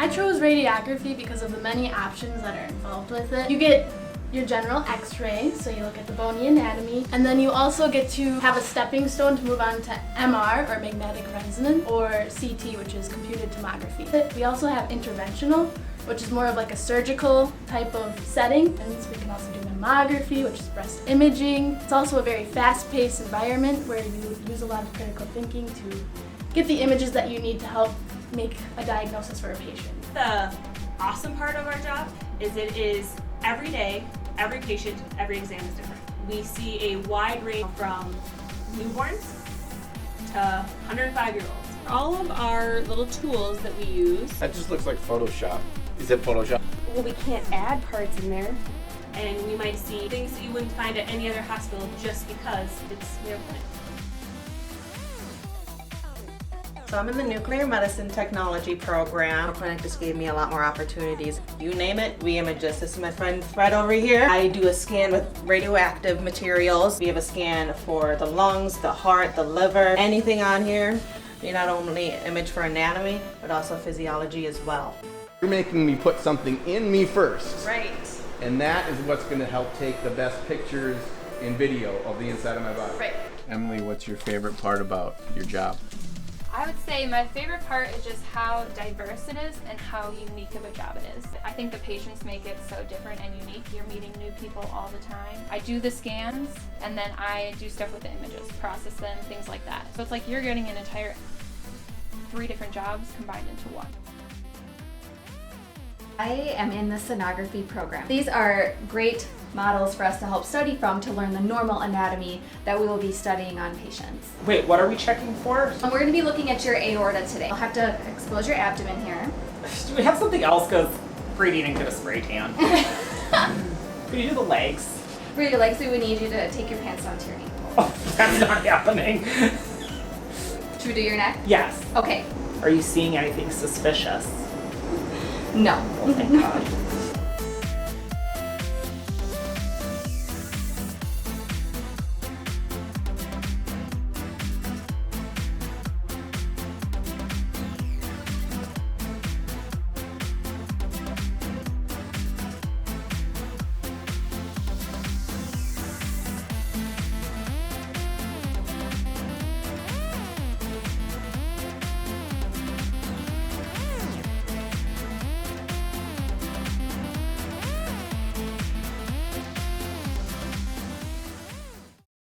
I chose radiography because of the many options that are involved with it. You get your general x-ray, so you look at the bony anatomy, and then you also get to have a stepping stone to move on to MR, or magnetic resonance, or CT, which is computed tomography. We also have interventional, which is more of like a surgical type of setting, and so we can also do mammography, which is breast imaging. It's also a very fast-paced environment where you use a lot of critical thinking to get the images that you need to help make a diagnosis for a patient. The awesome part of our job is it is every day, every patient, every exam is different. We see a wide range from newborns to 105-year-olds. All of our little tools that we use. That just looks like Photoshop. Is it Photoshop? Well, we can't add parts in there. And we might see things that you wouldn't find at any other hospital just because it's their clinic. So I'm in the nuclear medicine technology program. Our clinic just gave me a lot more opportunities. You name it, we image this. This is my friend Fred over here. I do a scan with radioactive materials. We have a scan for the lungs, the heart, the liver, anything on here. We not only image for anatomy, but also physiology as well. You're making me put something in me first. Right. And that is what's going to help take the best pictures in video of the inside of my body. Right. Emily, what's your favorite part about your job? I would say my favorite part is just how diverse it is and how unique of a job it is. I think the patients make it so different and unique. You're meeting new people all the time. I do the scans and then I do stuff with the images, process them, things like that. So it's like you're getting an entire 3 different jobs combined into one. I am in the sonography program. These are great models for us to help study from to learn the normal anatomy that we will be studying on patients. Wait, what are we checking for? And we're going to be looking at your aorta today. I'll have to expose your abdomen here. Do we have something else? Because Brady didn't get a spray tan. Can you do the legs? For your legs, we would need you to take your pants down to your ankle. Oh, that's not happening. Should we do your neck? Yes. Okay. Are you seeing anything suspicious? No. Oh, thank God.